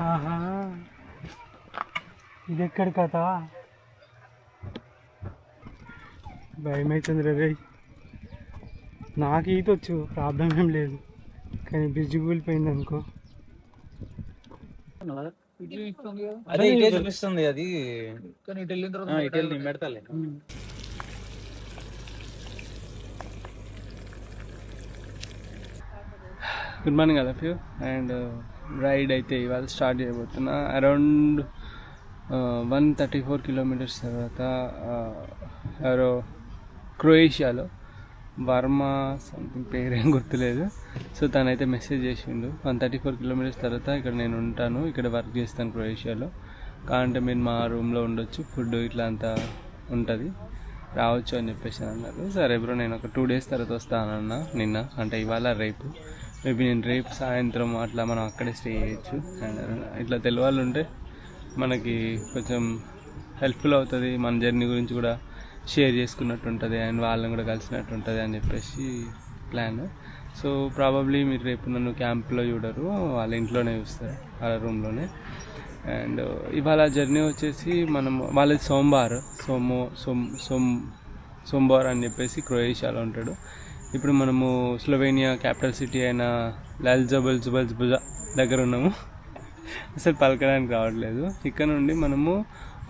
ఆహా, ఇది ఎక్కడి కథ? భయమవుతుంది రే. నాకు ఈత వచ్చు, ప్రాబ్లం ఏం లేదు, కానీ బ్రిడ్జ్ కూలిపోయింది అనుకో. అదే ఇటే చూపిస్తుంది అది, ఇటు వెళ్ళి పెడతాలే. Good morning all of you. And ride అయితే ఇవాళ స్టార్ట్ చేయబోతున్నా. అరౌండ్ 134 కిలోమీటర్స్ తర్వాత ఎవరో క్రొయేషియాలో వర్మ సంథింగ్ పేరేం గుర్తులేదు. సో తనైతే మెసేజ్ చేసిండు 134 కిలోమీటర్స్ తర్వాత ఇక్కడ నేను ఉంటాను, ఇక్కడ వర్క్ చేస్తాను క్రొయేషియాలో, కాంటే మీరు మా రూమ్లో ఉండొచ్చు, ఫుడ్ ఇట్లా అంతా ఉంటుంది, రావచ్చు అని చెప్పేసి అన్నారు. సరే బ్రో నేను ఒక 2 days తర్వాత వస్తానన్నా, నిన్న అంటే ఇవాళ రేపు, మేబీ నేను రేపు సాయంత్రం అట్లా మనం అక్కడే స్టే చేయొచ్చు. అండ్ ఇట్లా తెలవాలి ఉంటే మనకి కొంచెం హెల్ప్ఫుల్ అవుతుంది, మన జర్నీ గురించి కూడా షేర్ చేసుకున్నట్టు ఉంటుంది అండ్ వాళ్ళని కూడా కలిసినట్టు ఉంటుంది అని చెప్పేసి ప్లాన్. సో ప్రాబబ్లీ మీరు రేపు నన్ను క్యాంప్లో చూడరు, వాళ్ళ ఇంట్లోనే చూస్తారు, వాళ్ళ రూమ్లోనే. అండ్ ఇవాళ జర్నీ వచ్చేసి మనం వాళ్ళది సోంబార్ అని చెప్పేసి క్రొయేషియాలో ఉంటాడు. ఇప్పుడు మనము స్లోవేనియా క్యాపిటల్ సిటీ అయిన జుబల్జుబా దగ్గర ఉన్నాము. అసలు పలకడానికి రావట్లేదు. ఇక్కడ నుండి మనము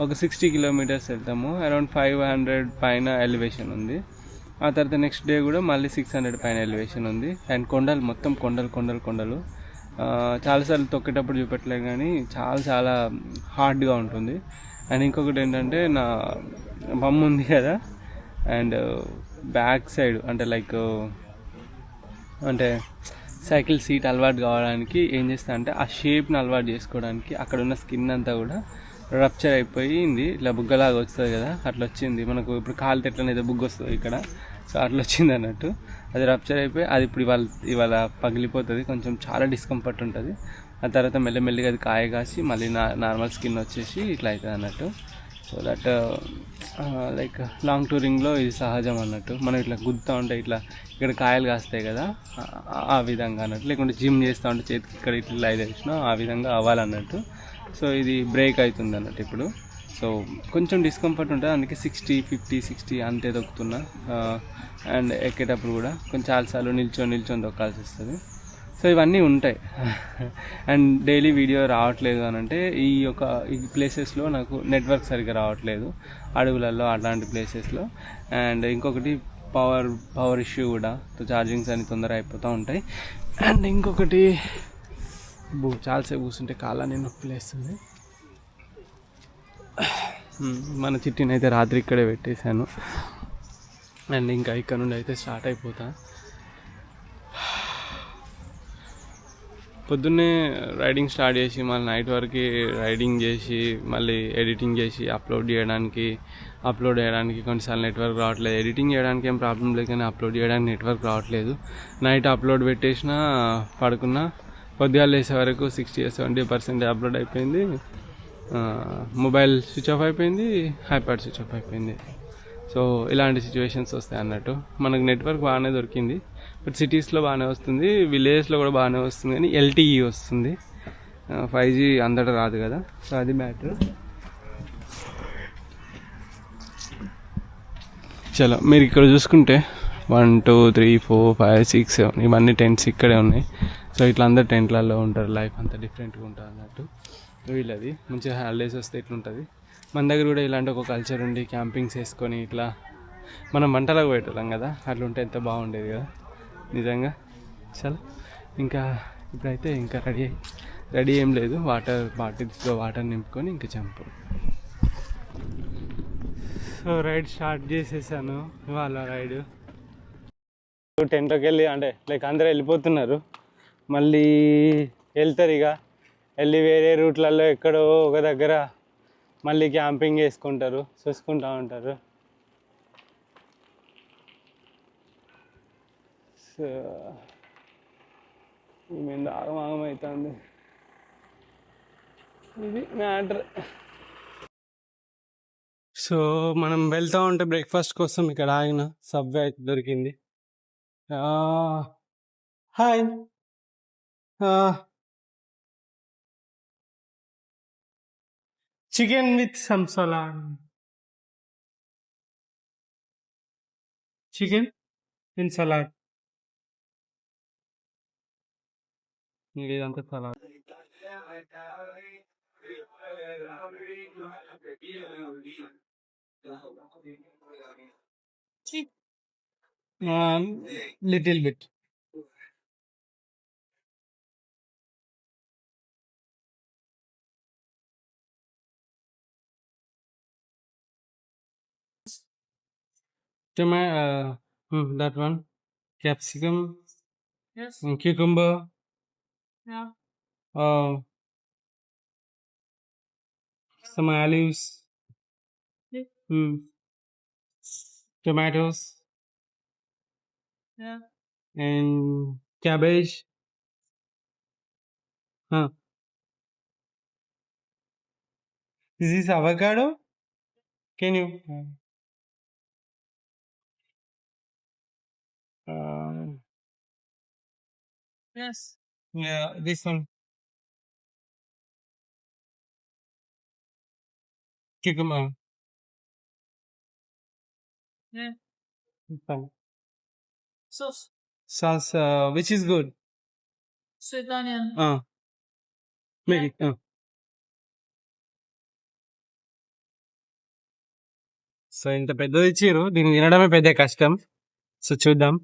ఒక 60 కిలోమీటర్స్ వెళ్తాము, అరౌండ్ 500 పైన ఎలివేషన్ ఉంది. ఆ తర్వాత నెక్స్ట్ డే కూడా మళ్ళీ 600 పైన ఎలివేషన్ ఉంది. అండ్ కొండలు, మొత్తం కొండలు. చాలాసార్లు తొక్కేటప్పుడు చూపెట్టలేదు కానీ చాలా హార్డ్గా ఉంటుంది. అండ్ ఇంకొకటి ఏంటంటే నా బొమ్మ ఉంది కదా, అండ్ బ్యాక్ సైడ్ అంటే సైకిల్ సీట్ అలవాటు కావడానికి ఏం చేస్తా అంటే ఆ షేప్ని అలవాటు చేసుకోవడానికి అక్కడ ఉన్న స్కిన్ అంతా కూడా రప్చర్ అయిపోయింది, ఇట్లా బుగ్గలాగా వస్తుంది కదా, అట్లా వచ్చింది. మనకు ఇప్పుడు కాలు తెట్లనేది బుగ్గ వస్తుంది ఇక్కడ, సో అట్లా వచ్చింది అన్నట్టు. అది రప్చర్ అయిపోయి అది ఇప్పుడు ఇవాళ పగిలిపోతుంది, కొంచెం చాలా డిస్కంఫర్ట్ ఉంటుంది. ఆ తర్వాత మెల్లమెల్లిగా అది కాయ కాసి మళ్ళీ నార్మల్ స్కిన్ వచ్చేసి ఇట్లా అవుతుంది అన్నట్టు. సో దట్ లైక్ లాంగ్ టూరింగ్లో ఇది సహజం అన్నట్టు. మనం ఇట్లా గుద్దుతూ ఉంటే ఇట్లా ఇక్కడ కాయలు కాస్తాయి కదా, ఆ విధంగా అన్నట్టు. లేకుంటే జిమ్ చేస్తూ ఉంటే చేతికి ఇక్కడ ఇట్లా ఇది వేసినా ఆ విధంగా అవ్వాలన్నట్టు. సో ఇది బ్రేక్ అవుతుంది అన్నట్టు ఇప్పుడు. సో కొంచెం డిస్కంఫర్ట్ ఉంటుంది, అందుకే 60, 50, 60 అంతే దొక్కుతున్నా. అండ్ ఎక్కేటప్పుడు కూడా కొంచెం చాలాసార్లు నిల్చొని దొక్కాల్సి వస్తుంది. సో ఇవన్నీ ఉంటాయి. అండ్ డైలీ వీడియో రావట్లేదు అని అంటే ఈ ప్లేసెస్లో నాకు నెట్వర్క్ సరిగ్గా రావట్లేదు, అడవులలో అట్లాంటి ప్లేసెస్లో. అండ్ ఇంకొకటి పవర్ ఇష్యూ కూడా, ఛార్జింగ్స్ అన్ని తొందరగా అయిపోతూ ఉంటాయి. అండ్ ఇంకొకటి చాలాసేపు కూర్చుంటే కాళ్ళని నొప్పి లేస్తుంది. మన చిట్టిని అయితే రాత్రి ఇక్కడే పెట్టేశాను. అండ్ ఇంకా ఇక్కడ నుండి అయితే స్టార్ట్ అయిపోతా. పొద్దున్నే రైడింగ్ స్టార్ట్ చేసి మళ్ళీ నైట్ వరకు రైడింగ్ చేసి మళ్ళీ ఎడిటింగ్ చేసి అప్లోడ్ చేయడానికి కొన్నిసార్లు నెట్వర్క్ రావట్లేదు. ఎడిటింగ్ చేయడానికి ఏం ప్రాబ్లం లేదు, కానీ అప్లోడ్ చేయడానికి నెట్వర్క్ రావట్లేదు. నైట్ అప్లోడ్ పెట్టేసిన పడుకున్నా, పొద్దుగాల లేసే వరకు 60-70% అప్లోడ్ అయిపోయింది. మొబైల్ స్విచ్ ఆఫ్ అయిపోయింది, ఐప్యాడ్ స్విచ్ ఆఫ్ అయిపోయింది. సో ఇలాంటి సిచ్యువేషన్స్ వస్తాయి అన్నట్టు. మనకు నెట్వర్క్ బాగానే దొరికింది, బట్ సిటీస్లో బాగానే వస్తుంది, విలేజ్లో కూడా బాగానే వస్తుంది, కానీ LTE వస్తుంది, 5G అందటం రాదు కదా. సో అది మ్యాటర్. చలో మీరు ఇక్కడ చూసుకుంటే 1 2 3 4 5 6 7 ఇవన్నీ టెంట్స్ ఇక్కడే ఉన్నాయి. సో ఇట్లా అందరు టెంట్లలో ఉంటారు, లైఫ్ అంతా డిఫరెంట్గా ఉంటుంది అన్నట్టు. వీళ్ళది మంచిగా హాలిడేస్ వస్తే ఇట్లుంటుంది. మన దగ్గర కూడా ఇలాంటి ఒక కల్చర్ ఉండి క్యాంపింగ్స్ వేసుకొని ఇట్లా మనం వంటలకు పెట్టాం కదా, అట్లా ఉంటే ఎంత బాగుండేది కదా నిజంగా. చలో ఇంకా ఇప్పుడైతే ఇంకా రెడీ ఏం లేదు, బాటిల్స్లో వాటర్ నింపుకొని ఇంకా చంపు. సో రైడ్ స్టార్ట్ చేసేసాను. ఇవాళ రైడ్ టెంట్లోకి వెళ్ళి అంటే లైక్ అందరూ వెళ్ళిపోతున్నారు, మళ్ళీ వెళ్తారు, ఇక వెళ్ళి వేరే రూట్లలో ఎక్కడో ఒక దగ్గర మళ్ళీ క్యాంపింగ్ చేసుకుంటారు, చూసుకుంటూ ఉంటారు. సో మీద ఆగమాగం అవుతుంది, ఇది మ్యాటర్. సో మనం వెళ్తూ ఉంటే బ్రేక్ఫాస్ట్ కోసం ఇక్కడ ఆగిన సబ్వే అయితే దొరికింది. Hi Chicken with some salad. Chicken in salad. ఇదంతా salad. Little bit. Tomato, that one. Capsicum. Yes. Cucumber. Yeah. Some olives. Yeah. Tomatoes. Yeah. And cabbage. Huh. Is this avocado? Can you? Yes. Yeah, this one. Cucumber. Yeah. Fine. Sauce. Sauce, which is good? Sweet onion. Make it. So ఇంత పెద్దది ఇచ్చిర్రు, దీన్ని తినడమే పెద్ద కష్టం. So చూద్దాం.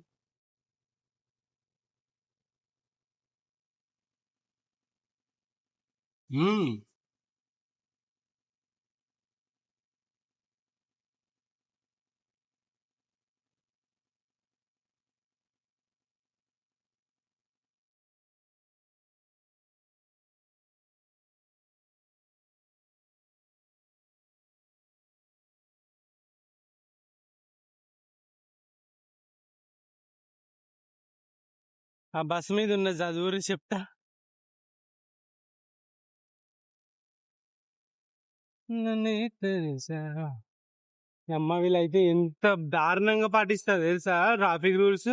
ఆ bus మీద ఉన్న చదువురు చెప్తా. అమ్మ వీళ్ళైతే ఎంత దారుణంగా పాటిస్తారు తెలుసా ట్రాఫిక్ రూల్స్.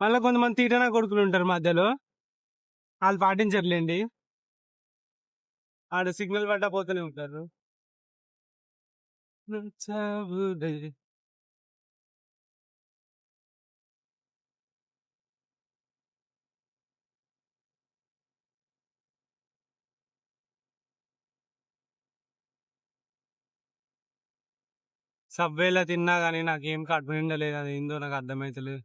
మళ్ళీ కొంతమంది తీటనా కొడుకులు ఉంటారు మధ్యలో, వాళ్ళు పాటించర్లేండి, ఆడ సిగ్నల్ పడ్డా పోతూనే ఉంటారు. సబ్వేలో తిన్నా కానీ నాకేం కడుపు నిండలేదు, అది ఏందో నాకు అర్థమవుతలేదు.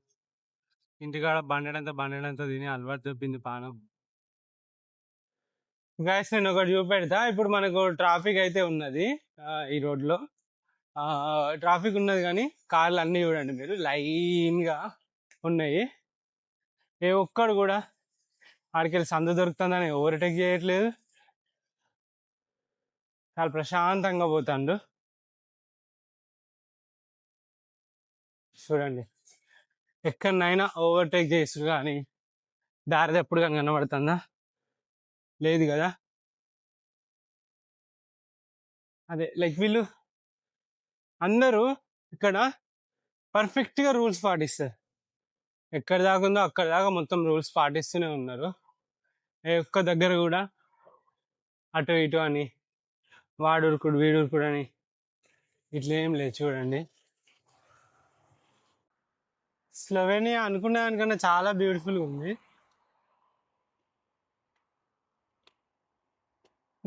ఇంటికాడ బండడంతా తిని అలవాటు చెప్పింది పానం. గైస్ నేను ఒకటి చూపెడతా. ఇప్పుడు మనకు ట్రాఫిక్ అయితే ఉన్నది ఈ రోడ్లో, ట్రాఫిక్ ఉన్నది కానీ కార్లు అన్నీ చూడండి మీరు లైన్గా ఉన్నాయి. ఏ ఒక్కడు కూడా ఆడికెళ్ళి సందు దొరుకుతుందని ఓవర్టేక్ చేయట్లేదు, చాలా ప్రశాంతంగా పోతాండు. చూడండి ఎక్కడనైనా ఓవర్టేక్ చేసు కానీ దారి ఎప్పుడు కానీ కనబడుతుందా? లేదు కదా. అదే లైక్ వీళ్ళు అందరూ ఇక్కడ పర్ఫెక్ట్గా రూల్స్ పాటిస్తారు. ఎక్కడ దాకా ఉందో అక్కడ దాకా మొత్తం రూల్స్ పాటిస్తూనే ఉన్నారు. ఏ ఒక్క దగ్గర కూడా అటు ఇటు అని వాడురుకుడు వీడురుకుడు అని ఇట్లా ఏం లేదు. చూడండి స్లోవేనియా అనుకునే దానికన్నా చాలా బ్యూటిఫుల్గా ఉంది.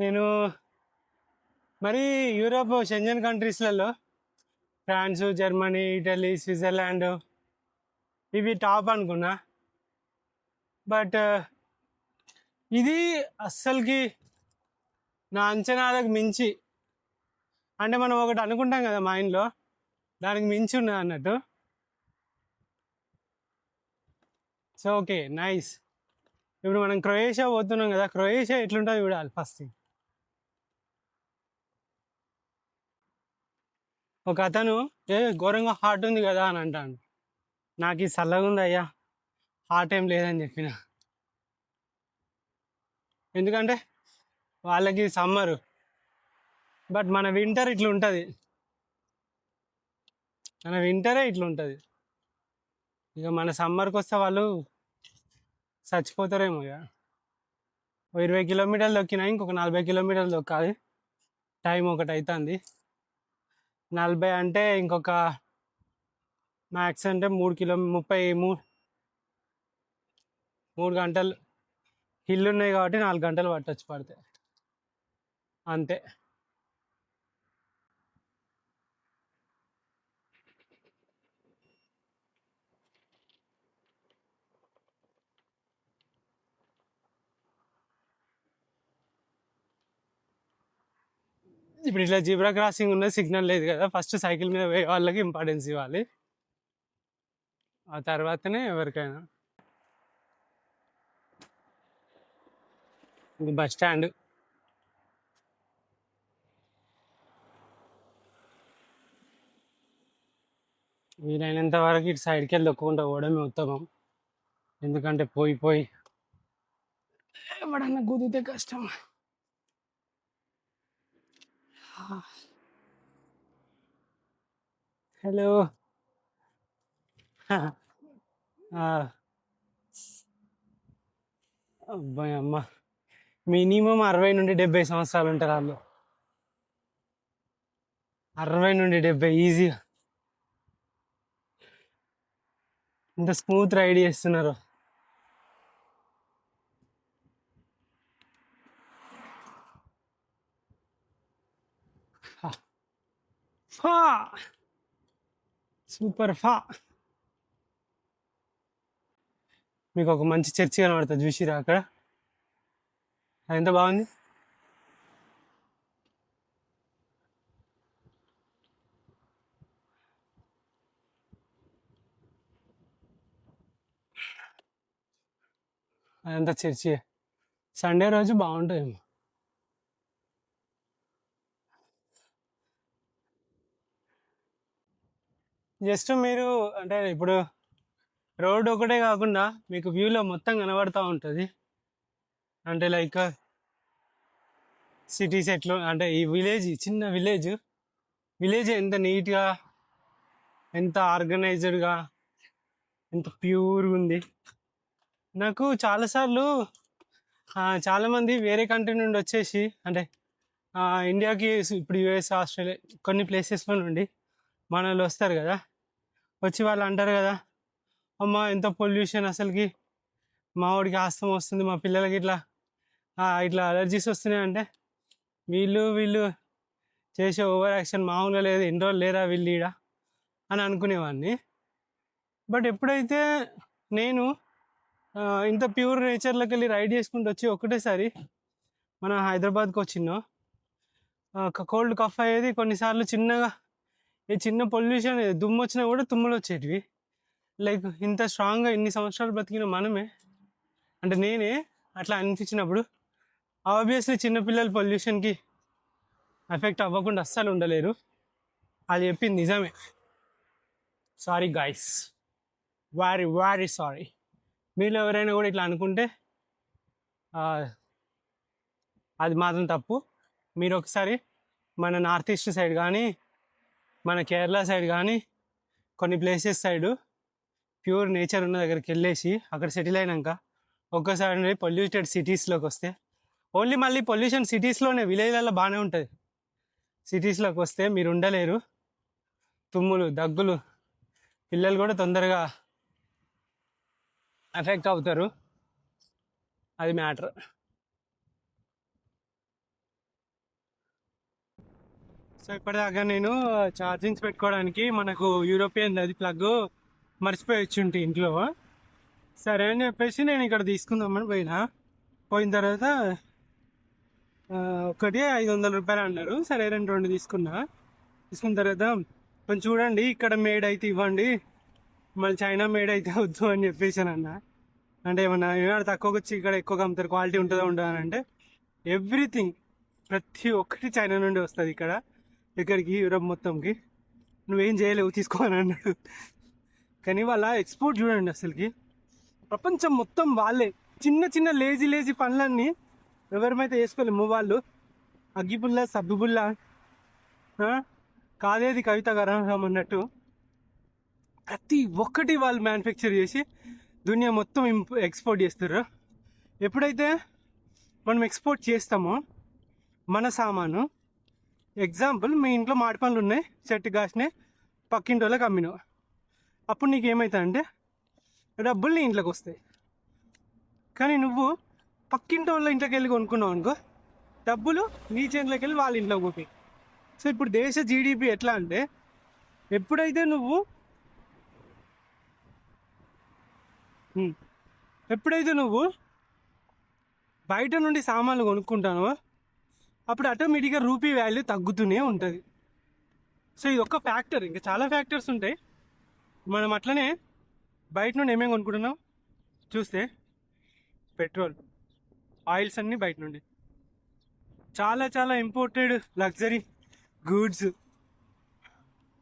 నేను మరి యూరోప్ షెంజన్ కంట్రీస్లలో ఫ్రాన్స్, జర్మనీ, ఇటలీ, స్విట్జర్లాండ్ ఇవి టాప్ అనుకున్నా. బట్ ఇది అస్సలకి నా అంచనాలకు మించి, అంటే మనం ఒకటి అనుకుంటాం కదా మైండ్లో, దానికి మించి ఉన్నది అన్నట్టు. So okay nice. ఇప్పుడు మనం క్రొయేషియా పోతున్నాం కదా, క్రొయేషియా ఎట్లుంటుంది చూడాలి ఫస్ట్. ఒక అతను ఘోరంగా హార్ట్ ఉంది కదా అని అంటాను. నాకు ఈ చల్లగా ఉంది అయ్యా, హార్ట్ ఏం లేదని చెప్పిన. ఎందుకంటే వాళ్ళకి సమ్మరు, బట్ మన వింటర్ ఇట్లా ఉంటుంది, మన వింటరే ఇట్లా ఉంటుంది. ఇక మన సమ్మర్కి వస్తే వాళ్ళు చచ్చిపోతారేమో. ఇక 20 కిలోమీటర్లు దొక్కినా ఇంకొక 40 కిలోమీటర్లు దొక్కాలి, టైం 1 అవుతుంది. 40 అంటే ఇంకొక మ్యాక్స్ అంటే 3 గంటలు. హిల్ ఉన్నాయి కాబట్టి 4 గంటలు పట్టొచ్చు పడితే అంతే. ఇప్పుడు ఇట్లా జీబ్రా క్రాసింగ్ ఉన్న సిగ్నల్ లేదు కదా, ఫస్ట్ సైకిల్ మీద పోయే వాళ్ళకి ఇంపార్టెన్స్ ఇవ్వాలి, ఆ తర్వాతనే ఎవరికైనా. ఇది బస్ స్టాండ్. వీలైనంత వరకు ఇటు సైడ్కి వెళ్ళి దొక్కుకుంటూ పోవడమే ఉత్తమం, ఎందుకంటే పోయి పోయి ఎవడన్నా కుదిరితే కష్టం. హలో. అబ్బాయి అమ్మ, మినిమం 60 నుండి 70 సంవత్సరాలు ఉంటారు వాళ్ళు. 60 నుండి 70 ఈజీగా. ఇంత స్మూత్ రైడ్ చేస్తున్నారు. ఫా సూపర్ ఫా. మీకు ఒక మంచి చర్చి కనబడుతుంది చూసిరా అక్కడ, అది ఎంత బాగుంది. అదంతా చర్చి. సండే రోజు బాగుంటుంది. జస్ట్ మీరు అంటే ఇప్పుడు రోడ్ ఒకటే కాకుండా మీకు వ్యూలో మొత్తం కనబడుతూ ఉంటుంది. అంటే లైక్ సిటీస్ ఎట్లా అంటే ఈ విలేజ్, చిన్న విలేజ్ ఎంత నీట్గా, ఎంత ఆర్గనైజ్డ్గా, ఎంత ప్యూర్గా ఉంది. నాకు చాలాసార్లు చాలామంది వేరే కంట్రీ నుండి వచ్చేసి అంటే ఇండియాకి ఇప్పుడు యుఎస్, ఆస్ట్రేలియా కొన్ని ప్లేసెస్లో నుండి మన వాళ్ళు వస్తారు కదా, వచ్చి వాళ్ళు అంటారు కదా, అమ్మ ఎంత పొల్యూషన్ అసలుకి, మా వాడికి ఆస్తమా వస్తుంది, మా పిల్లలకి ఇట్లా అలర్జీస్ వస్తున్నాయి అంటే, వీళ్ళు చేసే ఓవర్ యాక్షన్ మామూలుగా లేదు, ఎన్ని రోజులు లేరా వీళ్ళు ఈడ అని అనుకునేవాడిని. బట్ ఎప్పుడైతే నేను ఇంత ప్యూర్ నేచర్లోకి వెళ్ళి రైడ్ చేసుకుంటూ వచ్చి ఒకటేసారి మన హైదరాబాద్కి వచ్చినో, కోల్డ్ కఫ్ అయ్యేది కొన్నిసార్లు, చిన్న పొల్యూషన్ దుమ్ము వచ్చినా కూడా తుమ్ములు వచ్చేటివి. లైక్ ఇంత స్ట్రాంగ్గా ఇన్ని సంవత్సరాలు బ్రతికిన మనమే, అంటే నేనే అట్లా అనిపించినప్పుడు ఆబ్వియస్లీ చిన్నపిల్లలు పొల్యూషన్కి ఎఫెక్ట్ అవ్వకుండా అస్సలు ఉండలేరు. అది చెప్పింది నిజమే. Sorry guys, very sorry. మీరు ఎవరైనా కూడా ఇట్లా అనుకుంటే అది మాత్రం తప్పు. మీరు ఒకసారి మన నార్త్ ఈస్ట్ సైడ్ కానీ, మన కేరళ సైడ్ కానీ, కొన్ని ప్లేసెస్ సైడు ప్యూర్ నేచర్ ఉన్న దగ్గరికి వెళ్ళేసి అక్కడ సెటిల్ అయినాక ఒక్కసారి పొల్యూటెడ్ సిటీస్లోకి వస్తే, ఓన్లీ మళ్ళీ పొల్యూషన్ సిటీస్లోనే, విలేజ్లలో బాగానే ఉంటుంది, సిటీస్లోకి వస్తే మీరు ఉండలేరు. తుమ్ములు, దగ్గులు, పిల్లలు కూడా తొందరగా ఎఫెక్ట్ అవుతారు. అది మ్యాటర్. సో ఇప్పటిదాకా నేను ఛార్జింగ్స్ పెట్టుకోవడానికి మనకు యూరోపియన్ అది ప్లగ్ మర్చిపోయి వచ్చి ఇంట్లో. సరే అని చెప్పేసి నేను ఇక్కడ తీసుకుందామని పోయిన తర్వాత ఒకటి 500 రూపాయలు అన్నారు. సరే 2 తీసుకున్న తర్వాత కొంచెం చూడండి, ఇక్కడ మేడ్ అయితే ఇవ్వండి, మళ్ళీ చైనా మేడ్ అయితే వద్దు అని చెప్పేసాను అన్న. అంటే ఏమన్నా తక్కువకి వచ్చి ఇక్కడ ఎక్కువగా అమ్ముతారు, క్వాలిటీ ఉంటుందో ఉండదు అని అంటే, ఎవ్రీథింగ్ ప్రతి ఒక్కటి చైనా నుండి వస్తుంది ఇక్కడికి యూరోప్ మొత్తంకి. నువ్వేం చేయలేవు, తీసుకోని అన్నాడు. కానీ వాళ్ళ ఎక్స్పోర్ట్ చూడండి అసలుకి, ప్రపంచం మొత్తం వాళ్ళే. చిన్న లేజీ పనులన్నీ ఎవరిమైతే వేసుకోలేము, వాళ్ళు అగ్గిపుల్ల, సబ్బుబుల్ల, కాదేది కవిత గరం అన్నట్టు ప్రతి ఒక్కటి వాళ్ళు మ్యానుఫ్యాక్చర్ చేసి దునియా మొత్తం ఎక్స్పోర్ట్ చేస్తారు. ఎప్పుడైతే మనం ఎక్స్పోర్ట్ చేస్తామో మన సామాను, ఎగ్జాంపుల్, మీ ఇంట్లో మాడి పండ్లు ఉన్నాయి, చెట్టు కాసినాయి, పక్కింటి వాళ్ళకి అమ్మినావు. అప్పుడు నీకు ఏమవుతుందంటే డబ్బులు నీ ఇంట్లోకి వస్తాయి. కానీ నువ్వు పక్కింటి వాళ్ళ ఇంట్లోకి వెళ్ళి కొనుక్కున్నావు అనుకో, డబ్బులు నీ చేతిలోకి వెళ్ళి వాళ్ళ ఇంట్లోకి పోతాయి. సో ఇప్పుడు దేశ జీడిపి ఎట్లా అంటే, ఎప్పుడైతే నువ్వు బయట నుండి సామాన్లు కొనుక్కుంటానో అప్పుడు ఆటోమేటిక్గా రూపీ వాల్యూ తగ్గుతూనే ఉంటుంది. సో ఇది ఒక ఫ్యాక్టర్, ఇంకా చాలా ఫ్యాక్టర్స్ ఉంటాయి. మనం అట్లనే బయట నుండి ఏమేమి కొనుక్కుంటున్నాం చూస్తే, పెట్రోల్, ఆయిల్స్ అన్నీ బయట నుండి, చాలా చాలా ఇంపోర్టెడ్ లగ్జరీ గూడ్స్,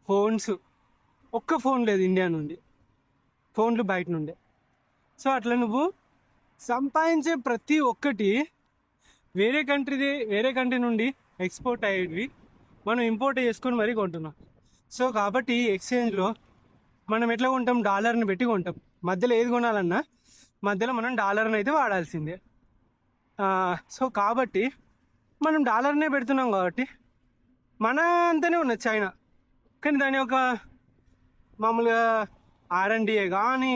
ఫోన్స్, ఒక్క ఫోన్ లేదు ఇండియా నుండి, ఫోన్లు బయట నుండే. సో అట్లా నువ్వు సంపాదించే ప్రతి ఒక్కటి వేరే కంట్రీ నుండి ఎక్స్పోర్ట్ అయ్యేవి మనం ఇంపోర్ట్ చేసుకొని మరీ కొంటున్నాం. సో కాబట్టి ఎక్స్చేంజ్లో మనం ఎట్లా కొంటాం, డాలర్ని పెట్టి కొంటాం. మధ్యలో ఏది కొనాలన్నా మధ్యలో మనం డాలర్ని అయితే వాడాల్సిందే. సో కాబట్టి మనం డాలర్నే పెడుతున్నాం కాబట్టి మన అంతనే ఉన్నది చైనా. కానీ దాని ఒక మామూలుగా R&Dయే కానీ,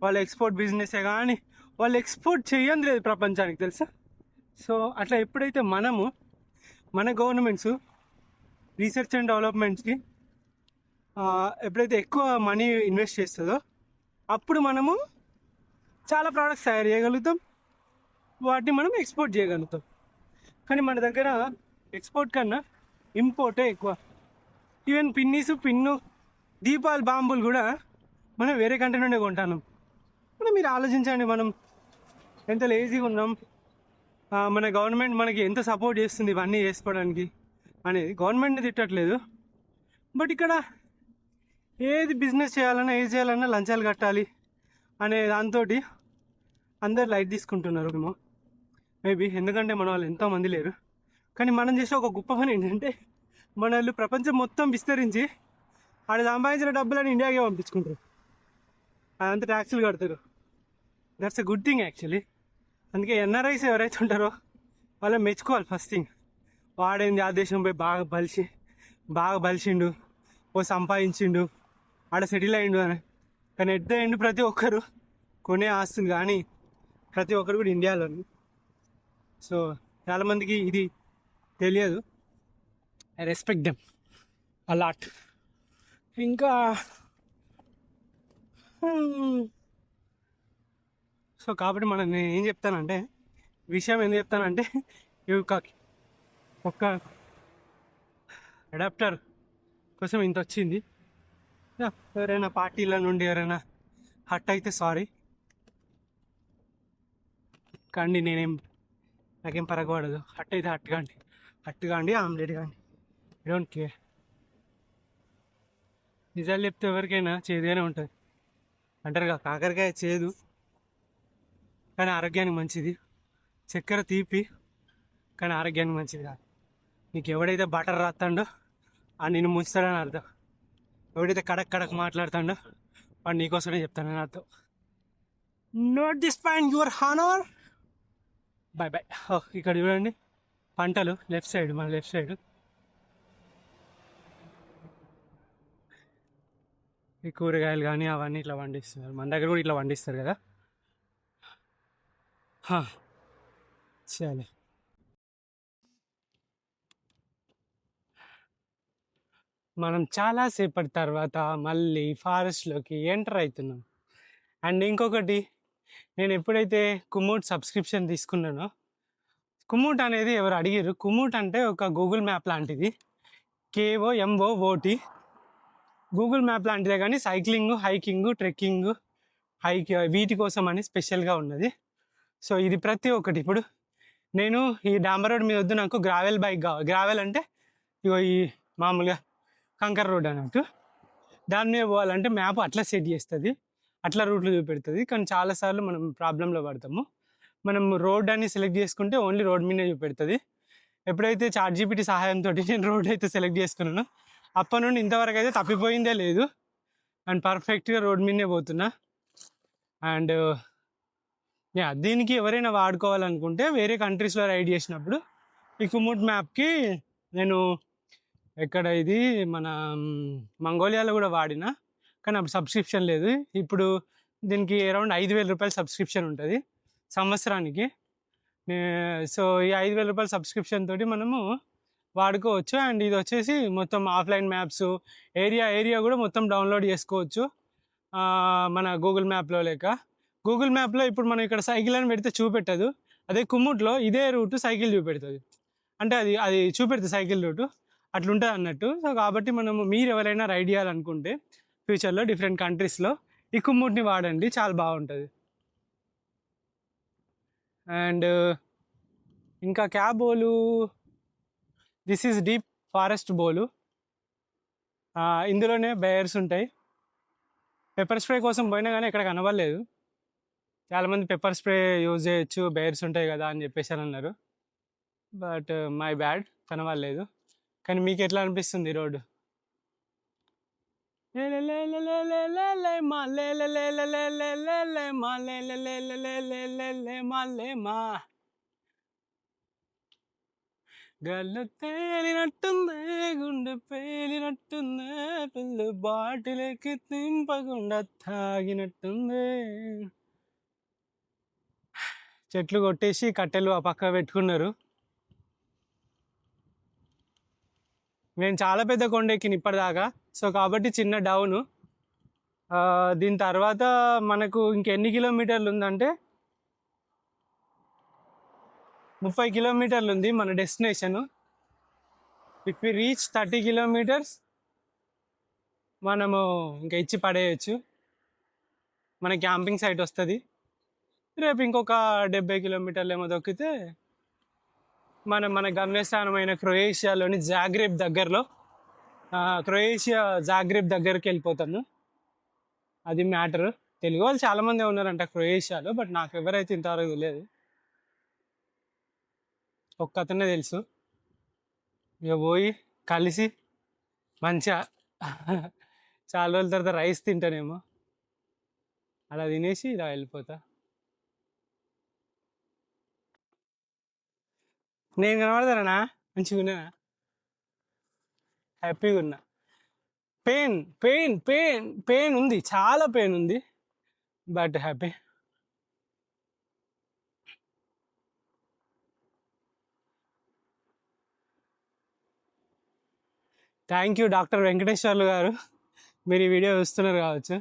వాళ్ళ ఎక్స్పోర్ట్ బిజినెసే కానీ, వాళ్ళు ఎక్స్పోర్ట్ చేయంది లేదు ప్రపంచానికి, తెలుసా. సో అట్లా ఎప్పుడైతే మన గవర్నమెంట్స్ రీసెర్చ్ అండ్ డెవలప్మెంట్స్కి ఎప్పుడైతే ఎక్కువ మనీ ఇన్వెస్ట్ చేస్తుందో అప్పుడు మనము చాలా ప్రోడక్ట్స్ తయారు చేయగలుగుతాం, వాటిని మనం ఎక్స్పోర్ట్ చేయగలుగుతాం. కానీ మన దగ్గర ఎక్స్పోర్ట్ కన్నా ఇంపోర్టే ఎక్కువ. ఈవెన్ పిన్ను, దీపాలు, బాంబులు కూడా మనం వేరే కంట్రీ నుండే కొంటాం. మీరు ఆలోచించండి, మనం ఎంత లేజీగా ఉన్నాం, మన గవర్నమెంట్ మనకి ఎంత సపోర్ట్ చేస్తుంది ఇవన్నీ చేసుకోవడానికి అనేది. గవర్నమెంట్ని తిట్టట్లేదు, బట్ ఇక్కడ ఏది బిజినెస్ చేయాలన్నా లంచాలు కట్టాలి అనే దాంతో అందరు లైట్ తీసుకుంటున్నారు ఏమో, మేబీ. ఎందుకంటే మన వాళ్ళు ఎంతోమంది లేరు. కానీ మనం చేసే ఒక గొప్ప పని ఏంటంటే, మన వాళ్ళు ప్రపంచం మొత్తం విస్తరించి ఆడ సంపాదించిన డబ్బులని ఇండియాకే పంపించుకుంటారు, అదంతా ట్యాక్సులు కడతారు. That's a good thing actually. అందుకే NRIs ఎవరైతే ఉంటారో వాళ్ళని మెచ్చుకోవాలి. ఫస్ట్ థింగ్, వాడేంది ఆ దేశం పోయి బాగా బలిసిండు, సంపాదించిండు, ఆడ సెటిల్ అయ్యిండు అని. కానీ ఎట్ ద ఎండ్ ప్రతి ఒక్కరు కొనే ఆస్తులు కానీ ప్రతి ఒక్కరు కూడా ఇండియాలోని. సో చాలామందికి ఇది తెలియదు. I respect them a lot. ఇంకా సో కాబట్టి నేను ఏం చెప్తానంటే, విషయం ఏం చెప్తానంటే, ఒక్క అడాప్టర్ కోసం ఇంత వచ్చింది. ఎవరైనా పార్టీల నుండి ఎవరైనా హట్ అయితే సారీ కానీ, నాకేం పరగబడదు. హట్ అయితే హట్ కాండి, ఆమ్లెట్ కాండి, ఐ డోంట్ కేర్. నిజాలు చెప్తే ఎవరికైనా చేదుగానే ఉంటుంది అంటారుగా, కాకరకాయ చేదు కానీ ఆరోగ్యానికి మంచిది, చక్కెర తీపి కానీ ఆరోగ్యానికి మంచిది కాదు. నీకు ఎవడైతే బటర్ రాస్తాడో ఆ నిన్ను ముంచుతాడని అర్థం, ఎవడైతే కడక్ మాట్లాడుతాడో వాడు నీకోసమే చెప్తానని అర్థం. Note this point your honour. By. ఇక్కడ చూడండి పంటలు, మన లెఫ్ట్ సైడ్ ఈ కూరగాయలు కానీ అవన్నీ ఇట్లా పండిస్తున్నారు. మన దగ్గర కూడా ఇట్లా పండిస్తారు కదా. సరే, మనం చాలాసేపటి తర్వాత మళ్ళీ ఫారెస్ట్లోకి ఎంటర్ అవుతున్నాం. అండ్ ఇంకొకటి, నేను ఎప్పుడైతే కుమూట్ సబ్స్క్రిప్షన్ తీసుకున్నానో, కుమూట్ అనేది ఎవరు అడిగారు, కుమూట్ అంటే ఒక గూగుల్ మ్యాప్ లాంటిది, KOMOOT. గూగుల్ మ్యాప్ లాంటిదే కానీ సైక్లింగ్, హైకింగ్, ట్రెక్కింగ్, వీటి కోసం అని స్పెషల్గా ఉన్నది. సో ఇది ప్రతి ఒక్కటి. ఇప్పుడు నేను ఈ డాంబర్ రోడ్ మీద వద్దు, నాకు గ్రావెల్ బైక్ కావాలి. గ్రావెల్ అంటే ఇగో ఈ మామూలుగా కంకర్ రోడ్ అన్నట్టు, దాని మీద పోవాలంటే మ్యాప్ అట్లా సెట్ చేస్తుంది, అట్లా రూట్లు చూపెడుతుంది. కానీ చాలాసార్లు మనం ప్రాబ్లంలో పడతాము. మనం రోడ్ అని సెలెక్ట్ చేసుకుంటే ఓన్లీ రోడ్ మీదే చూపెడుతుంది. ఎప్పుడైతే ChatGPT సహాయంతో నేను రోడ్ అయితే సెలెక్ట్ చేసుకున్నానో అప్పటి నుండి ఇంతవరకు అయితే తప్పిపోయిందే లేదు, అండ్ పర్ఫెక్ట్గా రోడ్ మీదే పోతున్నా. అండ్ దీనికి ఎవరైనా వాడుకోవాలనుకుంటే వేరే కంట్రీస్లో రైడ్ చేసినప్పుడు ఈ కుమూట్ మ్యాప్కి నేను ఎక్కడ ఇది మన మంగోలియాలో కూడా వాడిన, కానీ అప్పుడు సబ్స్క్రిప్షన్ లేదు. ఇప్పుడు దీనికి అరౌండ్ 5,000 రూపాయలు సబ్స్క్రిప్షన్ ఉంటుంది సంవత్సరానికి. సో ఈ 5,000 రూపాయల సబ్స్క్రిప్షన్ తోటి మనము వాడుకోవచ్చు. అండ్ ఇది వచ్చేసి మొత్తం ఆఫ్లైన్ మ్యాప్స్, ఏరియా కూడా మొత్తం డౌన్లోడ్ చేసుకోవచ్చు మన గూగుల్ మ్యాప్లో లేక. గూగుల్ మ్యాప్లో ఇప్పుడు మనం ఇక్కడ సైకిల్ అని పెడితే చూపెట్టదు, అదే కుమ్ముట్లో ఇదే రూటు సైకిల్ చూపెడుతుంది. అంటే అది చూపెడుతుంది సైకిల్ రూటు, అట్లుంటుంది అన్నట్టు. సో కాబట్టి మనము మీరు ఎవరైనా రైడ్ చేయాలనుకుంటే ఫ్యూచర్లో డిఫరెంట్ కంట్రీస్లో ఈ కుమ్ముట్ని వాడండి, చాలా బాగుంటుంది. అండ్ ఇంకా క్యాబ్ బోలు, దిస్ ఈజ్ డీప్ ఫారెస్ట్ బోలు. ఇందులోనే బేర్స్ ఉంటాయి. పెప్పర్ స్ప్రే కోసం పోయినా కానీ ఎక్కడ కనబడలేదు. చాలామంది పెప్పర్ స్ప్రే యూజ్ చేయొచ్చు, బేర్స్ ఉంటాయి కదా అని చెప్పేసి అని అన్నారు. బట్ మై బ్యాడ్, కనబడలేదు. కానీ మీకు ఎట్లా అనిపిస్తుంది ఈ రోడ్డు? గల్లు తేలినట్టుందే, గుండె పేలినట్టుందే, పిల్లు బాటిలకి తింపకుండా తాగినట్టుందే. చెట్లు కొట్టేసి కట్టెలు ఆ పక్క పెట్టుకున్నారు. నేను చాలా పెద్ద కొండ ఎక్కిన ఇప్పటిదాకా, సో కాబట్టి చిన్న డౌను. దీని తర్వాత మనకు ఇంకెన్ని కిలోమీటర్లు ఉందంటే 30 కిలోమీటర్లు ఉంది మన destination. If we reach 30 kilometres మనము ఇంకా ఇచ్చి పడేయచ్చు, మన క్యాంపింగ్ సైట్ వస్తుంది. రేపు ఇంకొక 70 కిలోమీటర్లు ఏమో దొక్కితే మన గమ్యస్థానమైన క్రొయేషియాలోని జాగ్రెబ్ దగ్గరలో, జాగ్రెబ్ దగ్గరికి వెళ్ళిపోతాను. అది మ్యాటర్. తెలుగు వాళ్ళు చాలామంది ఉన్నారంట క్రొయేషియాలో, బట్ నాకు ఎవరైతే ఇంతవరకు తెలియదు. ఒక్క అతనే తెలుసు. ఇక పోయి కలిసి మంచిగా చాలా రోజుల తర్వాత రైస్ తింటానేమో, అలా తినేసి ఇలా వెళ్ళిపోతా. నేను కనబడతానా? మంచిగా ఉన్నా, హ్యాపీగా ఉన్నా. పెయిన్ ఉంది, చాలా పెయిన్ ఉంది, but happy. Thank you doctor Venkateswarlu గారు, మీరు ఈ వీడియో చూస్తున్నారు కావచ్చు.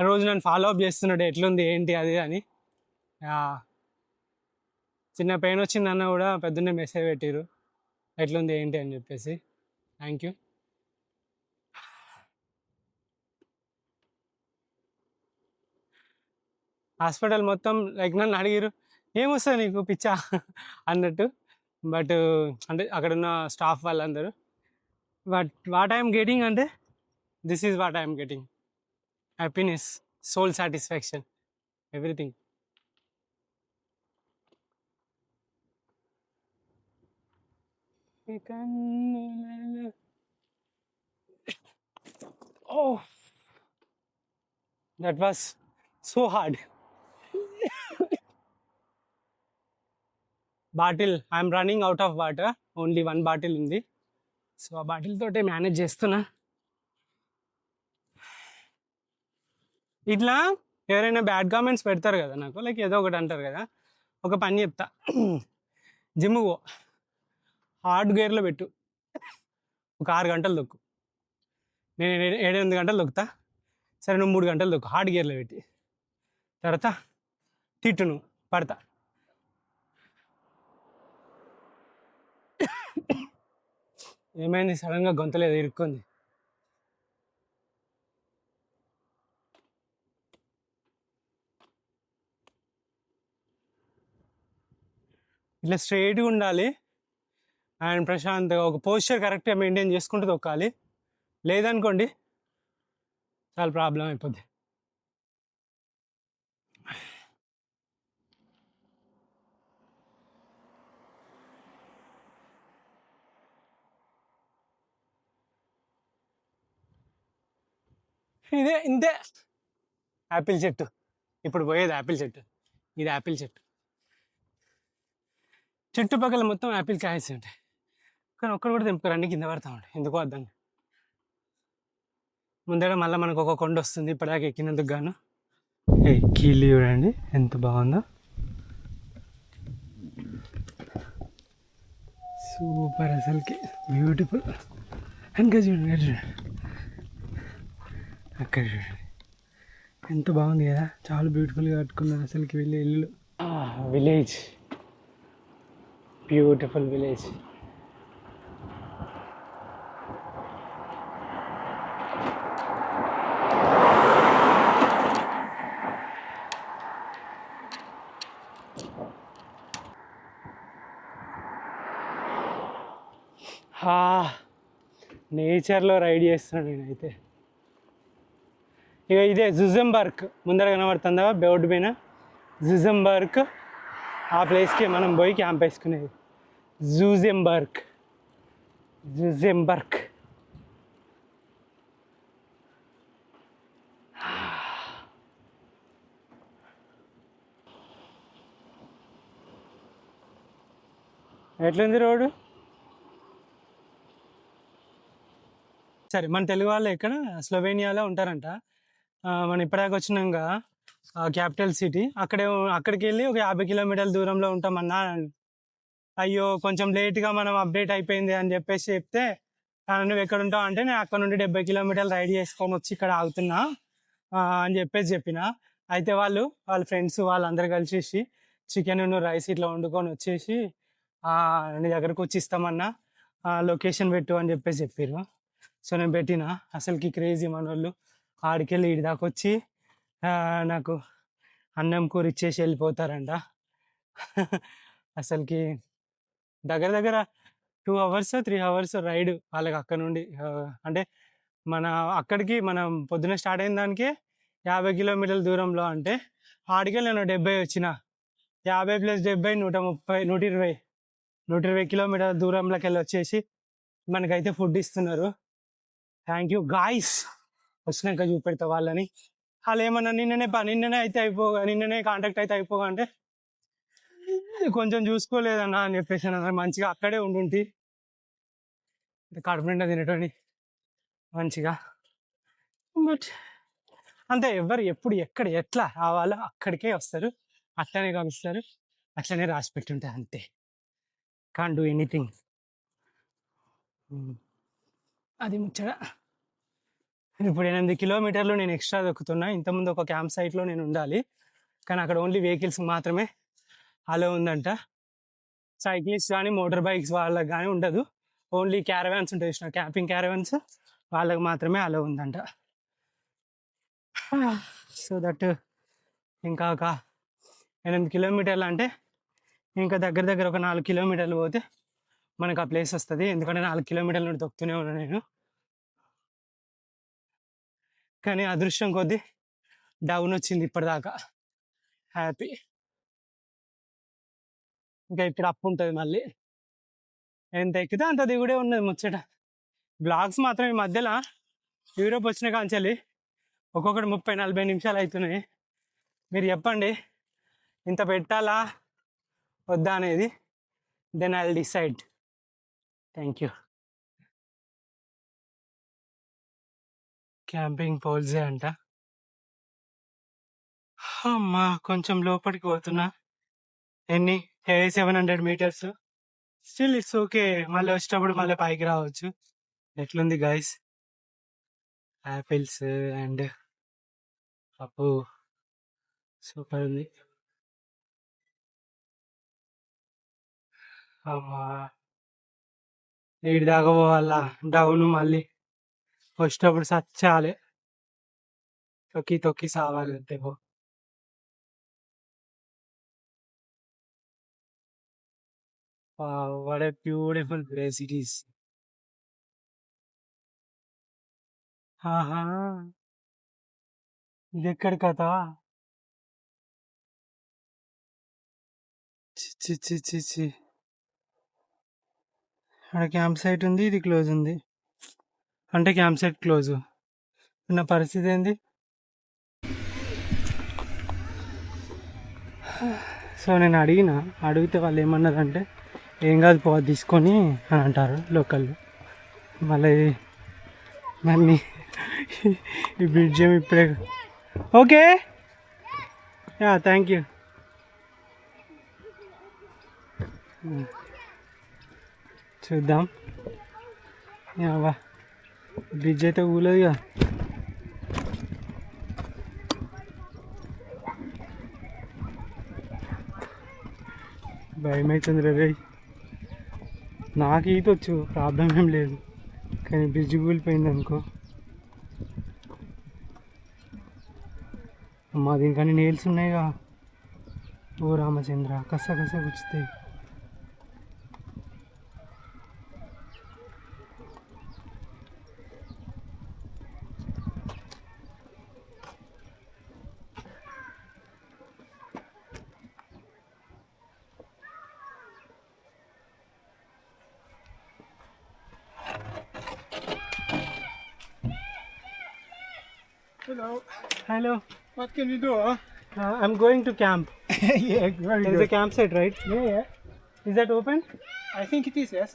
రోజు నన్ను ఫాలో అప్ చేస్తున్నాడు, ఎట్లుంది ఏంటి అది అని. చిన్న పెయిన్ వచ్చిందన్న కూడా పెద్దనే మెసేజ్ పెట్టారు ఎట్లుంది ఏంటి అని చెప్పేసి. Thank you. హాస్పిటల్ మొత్తం లైక్ నన్ను అడిగారు ఏమొస్తుంది నీకు పిచ్చా అన్నట్టు. బట్ అంటే అక్కడున్న స్టాఫ్ వాళ్ళందరూ, బట్ వాట్ ఐఎమ్ గెటింగ్ అంటే this is what I'm getting: happiness, soul satisfaction, everything. Oh, that was so hard. Bottle, I'm running out of water, only 1 bottle ఉంది. సో ఆ బాటిల్ తోటే మేనేజ్ చేస్తున్నా. ఇట్లా ఎవరైనా బ్యాడ్ కామెంట్స్ పెడతారు కదా నాకు, లైక్ ఏదో ఒకటి అంటారు కదా, ఒక పని చెప్తా. జిమ్ పో, హార్డ్ గేర్లో పెట్టు, ఒక 6 గంటలు దొక్కు. నేను 7-8 గంటలు దొక్కుతా, సరే నువ్వు 3 గంటలు దొక్కు హార్డ్ గేర్లో పెట్టి. తర్వాత తిట్టు, నువ్వు పడతా. ఏమైంది సడన్గా గొంతలేదు ఇరుక్కుంది. ఇట్లా స్ట్రైట్గా ఉండాలి అండ్ ప్రశాంత్గా ఒక పోస్చర్ కరెక్ట్గా మెయింటైన్ చేసుకుంటూ తొక్కాలి. లేదనుకోండి చాలా ప్రాబ్లం అయిపోద్ది. ఇంతే యాపిల్ చెట్టు ఇప్పుడు పోయేది యాపిల్ చెట్టు. ఇది యాపిల్ చెట్టు. చుట్టుపక్కల మొత్తం యాపిల్ కాయస్ ఉంటాయి, కానీ ఒక్కడు కూడా తెంపుకోరు, అన్ని కింద పడతా ఉంటాయి. ఎందుకో అర్థం కాదు. ముందర మళ్ళీ మనకు ఒక కొండ వస్తుంది ఇప్పటిదాకా ఎక్కినందుకు గాను. కీళ్ళు చూడండి ఎంత బాగుందో, సూపర్ అసలుకి బ్యూటిఫుల్. ఇంకా చూడండి, అక్కడ చూడండి, అక్కడ చూడండి ఎంత బాగుంది కదా, చాలా బ్యూటిఫుల్గా కట్టుకున్నారు అసలుకి వెళ్ళే ఇల్లు. Village, beautiful village. నేచర్లో రైడ్ చేస్తున్నాను నేనైతే. ఇక ఇదే జుజెంబర్గ్ ముందర కనబడుతుందా బోర్డు పైన, జుజెంబర్గ్. ఆ ప్లేస్కి మనం పోయి క్యాంప్ వేసుకునేది. జూజెంబర్గ్, జుజెంబర్గ్. ఎట్లుంది రోడ్డు? సరే, మన తెలుగు వాళ్ళు ఎక్కడ స్లోవేనియాలో ఉంటారంట. మనం ఇప్పటిదాకా వచ్చినాక క్యాపిటల్ సిటీ, అక్కడికి వెళ్ళి ఒక 50 కిలోమీటర్ల దూరంలో ఉంటామన్నా. అయ్యో కొంచెం లేట్గా మనం అప్డేట్ అయిపోయింది అని చెప్పేసి చెప్తే, నువ్వు ఎక్కడ ఉంటావు అంటే, నేను అక్కడ నుండి 70 కిలోమీటర్లు రైడ్ చేసుకొని వచ్చి ఇక్కడ ఆగుతున్నా అని చెప్పిన. అయితే వాళ్ళ ఫ్రెండ్స్ వాళ్ళందరూ కలిసేసి చికెన్ రైస్ ఇట్లా వండుకొని వచ్చేసి నీ దగ్గరకు వచ్చి ఇస్తామన్నా, లొకేషన్ పెట్టు అని చెప్పారు. సో నేను పెట్టిన. అసలుకి క్రేజీ మన వాళ్ళు ఆడికెళ్ళి ఇడి దాకా వచ్చి నాకు అన్నం కూర ఇచ్చేసి వెళ్ళిపోతారంట. అసలుకి దగ్గర దగ్గర 2 hours 3 hours రైడ్ వాళ్ళకి అక్కడ నుండి. అంటే అక్కడికి మనం పొద్దున స్టార్ట్ అయిన దానికి 50 కిలోమీటర్ల దూరంలో, అంటే ఆడికెళ్ళి నేను 70 వచ్చిన. 50 + 70 130 120 కిలోమీటర్ల దూరంలోకి వెళ్ళి వచ్చేసి మనకైతే ఫుడ్ ఇస్తున్నారు. Thank you guys. వచ్చినాక చూపెడతా వాళ్ళని. వాళ్ళు ఏమన్నా నిన్ననే కాంటాక్ట్ అయితే అయిపోగా అంటే, కొంచెం చూసుకోలేదన్నా అని చెప్పేసి మంచిగా అక్కడే ఉండుంటి కడుపు నిండా తినేటోని మంచిగా. బట్ అంతే, ఎవరు ఎప్పుడు ఎక్కడ ఎట్లా రావాలో అక్కడికే వస్తారు, అట్లనే కలుస్తారు, అట్లనే రాసి పెట్టుంటారు అంతే. Can't do anything. అది ముచ్చట. ఇప్పుడు 8 కిలోమీటర్లు నేను ఎక్స్ట్రా దొక్కుతున్నా. ఇంతకుముందు ఒక క్యాంప్ సైట్లో నేను ఉండాలి, కానీ అక్కడ ఓన్లీ వెహికల్స్ మాత్రమే అలో ఉందంట. సైక్లిస్ట్ కానీ మోటార్ బైక్స్ వాళ్ళకి కానీ ఉండదు. ఓన్లీ క్యారవాన్స్ ఉంటాయి, క్యాంపింగ్ క్యారవాన్స్, వాళ్ళకి మాత్రమే అలో ఉందంట. సో దట్ ఇంకా ఒక 8 కిలోమీటర్లు అంటే ఇంకా దగ్గర దగ్గర ఒక 4 కిలోమీటర్లు పోతే మనకు ఆ ప్లేస్ వస్తుంది. ఎందుకంటే 4 కిలోమీటర్ల నుండి తొక్కుతూనే ఉన్నాను నేను. కానీ అదృష్టం కొద్దీ డౌన్ వచ్చింది ఇప్పటిదాకా, హ్యాపీ. ఇంకా ఇక్కడ అప్పు ఉంటుంది మళ్ళీ, ఎంత ఎక్కితే అంత దిగుడే ఉన్నది ముచ్చట. బ్లాగ్స్ మాత్రం ఈ మధ్యలో యూరోప్ వచ్చిన కాంచాలి ఒక్కొక్కటి 30-40 నిమిషాలు అవుతున్నాయి. మీరు చెప్పండి ఇంత పెట్టాలా వద్దా అనేది, then I will decide. Thank you. Camping పోల్సే అంట. అమ్మా కొంచెం లోపలికి పోతున్నా. 700 meters. స్టిల్ ఇట్స్ ఓకే, మళ్ళీ వచ్చేటప్పుడు మళ్ళీ పైకి రావచ్చు. ఎట్లుంది గైస్? యాపిల్స్ అండ్ పప్పు సూపర్ ఉంది. అమ్మా నీటి దాకా పోవాలా డౌన్, మళ్ళీ వచ్చేటప్పుడు సచ్చాలి, తొక్కి తొక్కి సావాలి అంతే. Wow, what a beautiful place it is. ఆహా, ఇది ఎక్కడ కదా? చి అక్కడ క్యాంప్ సైట్ ఉంది, ఇది క్లోజ్ ఉంది. అంటే క్యాంప్ సైట్ క్లోజ్. నా పరిస్థితి ఏంది? సో నేను అడిగితే వాళ్ళు ఏమన్నారంటే ఏం కాదు పో తీసుకొని అని అంటారు లోకల్. మళ్ళీ మళ్ళీ ఈ బ్రిడ్జ్ ఏమి ఇప్పుడే ఓకే యా థ్యాంక్ యూ. చూద్దాం వా బ్రిడ్జ్ అయితే ఊలేదు కదా. భయం అవుతుంది రే. నాకు ఈత వచ్చు, ప్రాబ్లం ఏం లేదు, కానీ బ్రిడ్జ్ కూలిపోయింది అనుకో అమ్మా. దీనికని నేల్స్ ఉన్నాయిగా. ఓ రామచంద్ర కస గుచ్చుతాయి. Hello. What can we do, huh? I'm going to camp. Yeah, very There's a good. campsite, right? Yeah. Is that open? I think it is, yes.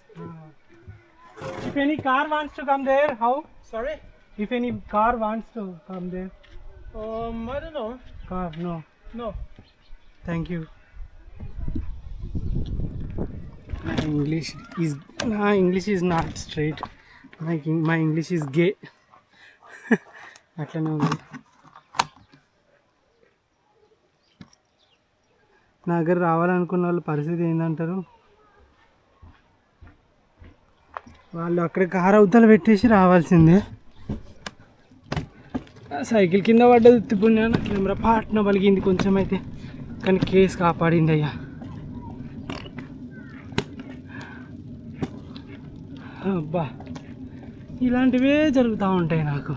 If any car wants to come there, how? Sorry? If any car wants to come there, I don't know. car, no. No. Thank you. My English is not straight. My English is gay. అట్లనే ఉంది. నా దగ్గర రావాలనుకున్న వాళ్ళ పరిస్థితి ఏంటంటారు? వాళ్ళు అక్కడ car అవతల పెట్టేసి రావాల్సిందే. సైకిల్ కింద పడ్డది ఉత్తిపుణ్యాన, కెమెరా పాట్న పలిగింది కొంచెం అయితే, కానీ కేసు కాపాడింది అయ్యా. అబ్బా ఇలాంటివే జరుగుతూ ఉంటాయి నాకు.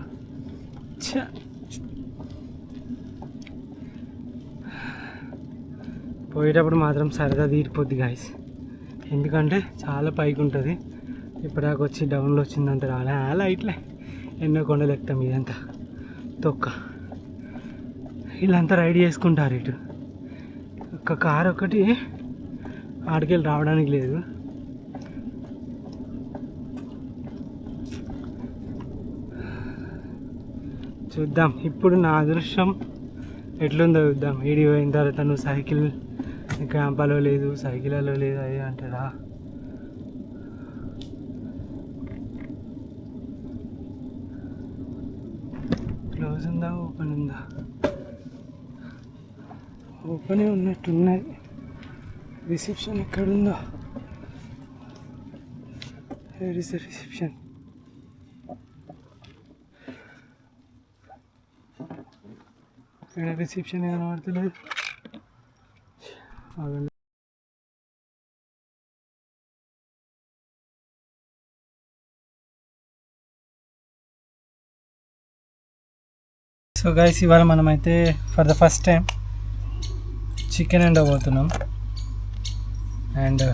పోయేటప్పుడు మాత్రం సరదా తీరిపోద్ది గాయస్, ఎందుకంటే చాలా పైకి ఉంటుంది. ఇప్పటిదాకా వచ్చి డౌన్లో వచ్చిందంత రాలే. అలా ఇట్లే ఎన్నో కొండలు ఎక్కుతాం. ఇదంతా తొక్క వీళ్ళంతా రైడ్ చేసుకుంటారు. ఇటు ఒక్క కారు ఒకటి ఆడికెళ్ళి రావడానికి లేదు. చూద్దాం ఇప్పుడు నా అదృష్టం ఎట్లుందో చూద్దాం. ఈడి పోయిన తర్వాత నువ్వు సైకిల్ క్యాంపాలో లేదు, సైకిల్లో లేదు అది అంటారా? క్లోజ్ ఉందా ఓపెన్ ఉందా? ఓపెనే ఉన్నట్టున్నది. రిసెప్షన్ ఎక్కడుందో? Where is the reception? ఇక్కడ రిసెప్షన్ కనబడతలేదు. సో గైస్ ఇవాళ మనమైతే for the first time chicken వండబోతున్నాం. అండ్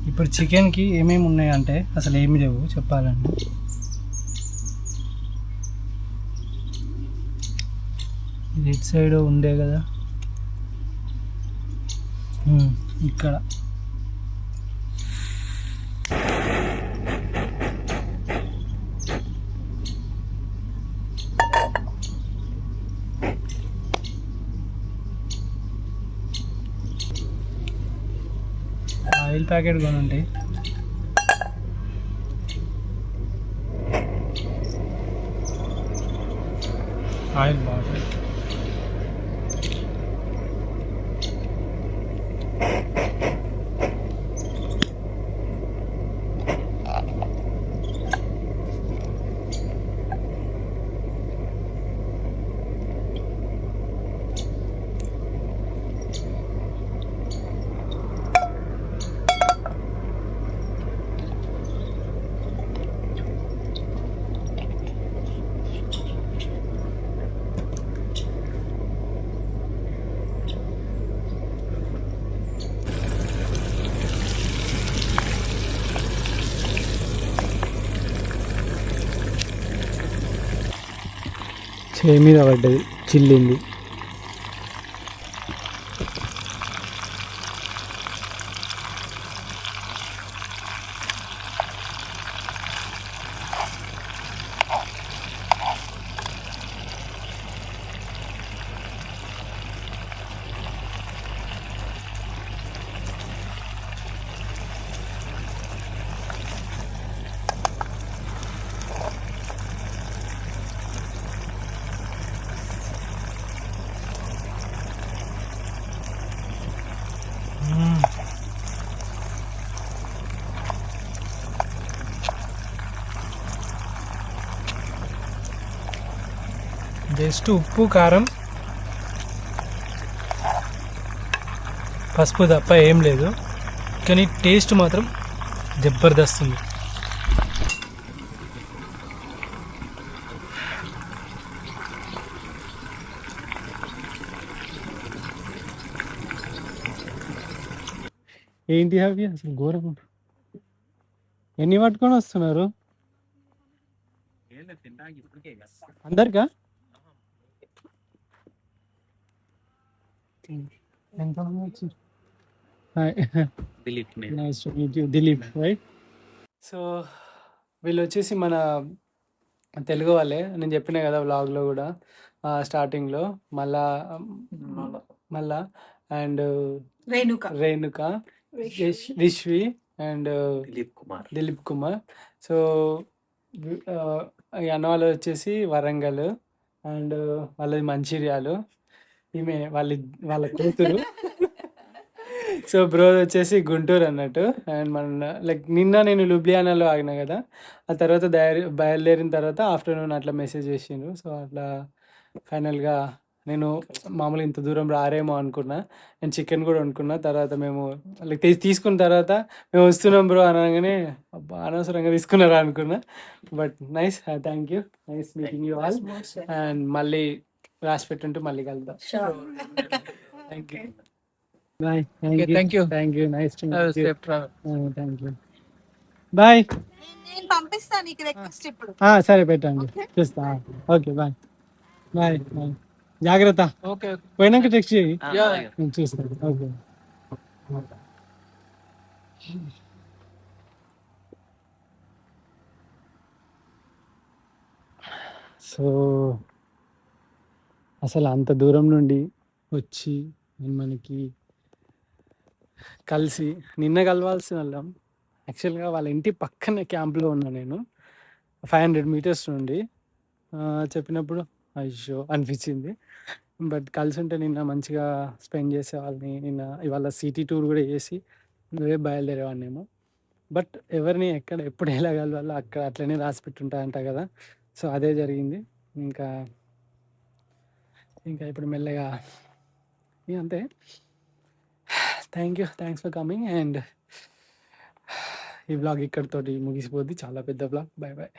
ఇప్పుడు చికెన్కి ఏమేమి ఉన్నాయంటే అసలు ఏమి లేవు చెప్పాలంటే. ఇటు సైడ్ ఉండే కదా ఇక్కడ. ఆయిల్ ప్యాకెట్ కొని ఉంటాయి. ఆయిల్ బాటిల్, చేయి మీద పడ్డది. చిల్లింది. జస్ట్ ఉప్పు, కారం, పసుపు తప్ప ఏం లేదు. కానీ టేస్ట్ మాత్రం జబర్దస్త్ ఉంది. ఏంటి అవి అసలు ఘోరం. ఎన్ని పట్టుకొని వస్తున్నారు అందరికా? ఎంతమంది వచ్చారు? Nice to meet you, Dilip right. So వీళ్ళు వచ్చేసి మన తెలుగు వాళ్ళే. నేను చెప్పిన కదా వ్లాగ్లో కూడా స్టార్టింగ్లో. మళ్ళా and Renuka, Rishvi and Dilip Kumar. So ఈ అన్న వాళ్ళు వచ్చేసి వరంగల్ అండ్ వాళ్ళది మంచిర్యాలు. ఈమె వాళ్ళ కూతురు. సో బ్రో వచ్చేసి గుంటూరు అన్నట్టు. అండ్ లైక్ నిన్న నేను లుబ్లియానాలో ఆగిన కదా, ఆ తర్వాత బయలుదేరిన తర్వాత ఆఫ్టర్నూన్ అట్లా మెసేజ్ చేసిండ్రు. సో అట్లా ఫైనల్గా నేను మామూలుగా ఇంత దూరం రారేమో అనుకున్నా. నేను చికెన్ కూడా వండుకున్నా. తర్వాత మేము లైక్ తీసుకున్న తర్వాత మేము వస్తున్నాం బ్రో అనగానే అబ్బా అనవసరంగా తీసుకున్నారా అనుకున్నా. But nice, thank you, nice meeting you all. And మళ్ళీ రాసి పెట్టుంటే మళ్ళీ కలుద్దాం. Thank you, bye. Thank you, nice to meet you. Thank you, bye. నేను పంపిస్తాను నీకు రిక్వెస్ట్ ఇప్పుడు. సరే పెట్టండి, చూస్తా. Okay, bye bye bye. జాగ్రత్త. ఓకే, పోయినాక టెక్స్ట్ చేయి, నేను చూస్తాను. ఓకే. సో అసలు అంత దూరం నుండి వచ్చి మనకి కలిసి నిన్న కలవాల్సిన వాళ్ళం. యాక్చువల్గా వాళ్ళ ఇంటి పక్కనే క్యాంప్లో ఉన్నా నేను, 500 meters నుండి. చెప్పినప్పుడు అయ్యో అనిపించింది. బట్ కలిసి ఉంటే నిన్న మంచిగా స్పెండ్ చేసేవాళ్ళని. ఇవాళ సిటీ టూర్ కూడా చేసి రేపు బయలుదేరేవాడినేమో. బట్ ఎవరిని ఎక్కడ ఎప్పుడు ఎలా కలవాలో అక్కడ అట్లనే రాసి పెట్టుంటాయంట కదా. సో అదే జరిగింది. ఇంకా ఇప్పుడు మెల్లగా అంతే. Thanks for coming. అండ్ ఈ వ్లాగ్ ఇక్కడితోటి ముగిసిపోద్ది. చాలా పెద్ద వ్లాగ్. Bye bye.